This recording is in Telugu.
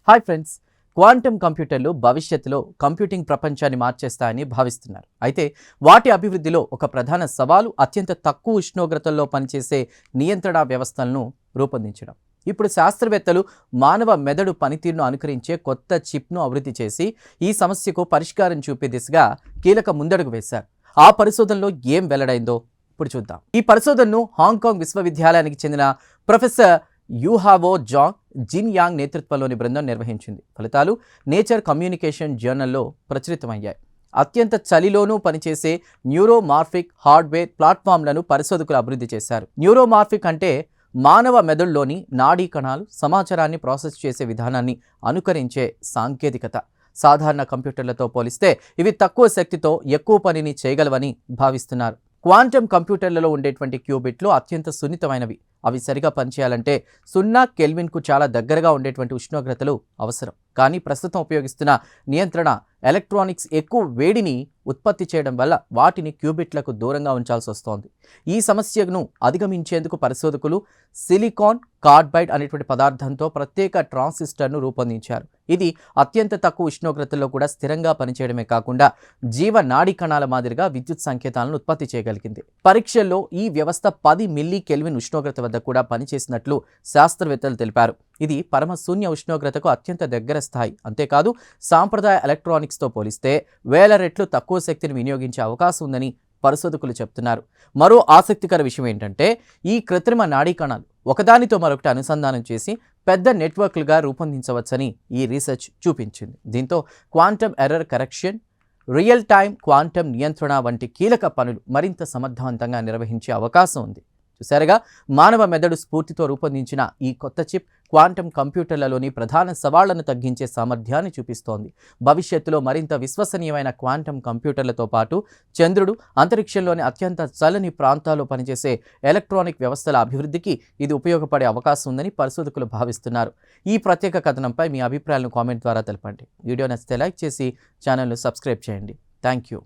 హాయ్ ఫ్రెండ్స్, క్వాంటమ్ కంప్యూటర్లు భవిష్యత్తులో కంప్యూటింగ్ ప్రపంచాన్ని మార్చేస్తాయని భావిస్తున్నారు. అయితే వాటి అభివృద్ధిలో ఒక ప్రధాన సవాలు అత్యంత తక్కువ ఉష్ణోగ్రతల్లో పనిచేసే నియంత్రణ వ్యవస్థలను రూపొందించడం. ఇప్పుడు శాస్త్రవేత్తలు మానవ మెదడు పనితీరును అనుకరించే కొత్త చిప్ను అభివృద్ధి చేసి ఈ సమస్యకు పరిష్కారం చూపే దిశగా కీలక ముందడుగు వేశారు. ఆ పరిశోధనలో ఏం వెల్లడైందో ఇప్పుడు చూద్దాం. ఈ పరిశోధనను హాంకాంగ్ విశ్వవిద్యాలయానికి చెందిన ప్రొఫెసర్ యూహావో జాంగ్ జిన్ యాంగ్ నేతృత్వంలోని బృందం నిర్వహించింది. ఫలితాలు నేచర్ కమ్యూనికేషన్ జర్నల్లో ప్రచురితమయ్యాయి. అత్యంత చలిలోనూ పనిచేసే న్యూరోమార్ఫిక్ హార్డ్వేర్ ప్లాట్ఫామ్లను పరిశోధకులు అభివృద్ధి చేశారు. న్యూరోమార్ఫిక్ అంటే మానవ మెదడులోని నాడీ కణాలు సమాచారాన్ని ప్రాసెస్ చేసే విధానాన్ని అనుకరించే సాంకేతికత. సాధారణ కంప్యూటర్లతో పోలిస్తే ఇవి తక్కువ శక్తితో ఎక్కువ పనిని చేయగలవని భావిస్తున్నారు. క్వాంటమ్ కంప్యూటర్లలో ఉండేటువంటి క్యూబిట్లు అత్యంత సున్నితమైనవి. అవి సరిగా పనిచేయాలంటే 0 కెల్విన్కు చాలా దగ్గరగా ఉండేటువంటి ఉష్ణోగ్రతలు అవసరం. కానీ ప్రస్తుతం ఉపయోగిస్తున్న నియంత్రణ ఎలక్ట్రానిక్స్ ఎక్కువ వేడిని ఉత్పత్తి చేయడం వల్ల వాటిని క్యూబిట్లకు దూరంగా ఉంచాల్సి వస్తోంది. ఈ సమస్యను అధిగమించేందుకు పరిశోధకులు సిలికాన్ కార్బైడ్ అనేటువంటి పదార్థంతో ప్రత్యేక ట్రాన్సిస్టర్ను రూపొందించారు. ఇది అత్యంత తక్కువ ఉష్ణోగ్రతల్లో కూడా స్థిరంగా పనిచేయడమే కాకుండా జీవ నాడీ కణాల మాదిరిగా విద్యుత్ సంకేతాలను ఉత్పత్తి చేయగలిగింది. పరీక్షల్లో ఈ వ్యవస్థ 10 మిల్లీ కెల్విన్ ఉష్ణోగ్రత వద్ద కూడా పనిచేసినట్లు శాస్త్రవేత్తలు తెలిపారు. ఇది పరమశూన్య ఉష్ణోగ్రతకు అత్యంత దగ్గర స్థాయి. అంతేకాదు, సాంప్రదాయ ఎలక్ట్రానిక్స్తో పోలిస్తే వేల రెట్లు తక్కువ శక్తిని వినియోగించే అవకాశం ఉందని పరిశోధకులు చెప్తున్నారు. మరో ఆసక్తికర విషయం ఏంటంటే, ఈ కృత్రిమ నాడీ కణాలు ఒకదానితో మరొకటి అనుసంధానం చేసి పెద్ద నెట్వర్క్లుగా రూపొందించవచ్చని ఈ రీసెర్చ్ చూపించింది. దీంతో quantum error correction, real time quantum నియంత్రణ వంటి కీలక పనులు మరింత సమర్థవంతంగా నిర్వహించే అవకాశం ఉంది. చూసారుగా, మానవ మెదడు స్ఫూర్తితో రూపొందించిన ఈ కొత్త చిప్ క్వాంటమ్ కంప్యూటర్లలోని ప్రధాన సవాళ్లను తగ్గించే సామర్థ్యాన్ని చూపిస్తోంది. భవిష్యత్తులో మరింత విశ్వసనీయమైన క్వాంటమ్ కంప్యూటర్లతో పాటు చంద్రుడు, అంతరిక్షంలోని అత్యంత చల్లని ప్రాంతాల్లో పనిచేసే ఎలక్ట్రానిక్ వ్యవస్థల అభివృద్ధికి ఇది ఉపయోగపడే అవకాశం ఉందని పరిశోధకులు భావిస్తున్నారు. ఈ ప్రత్యేక కథనంపై మీ అభిప్రాయాలను కామెంట్ ద్వారా తెలపండి. వీడియో నచ్చితే లైక్ చేసి ఛానల్ను సబ్స్క్రైబ్ చేయండి. Thank you.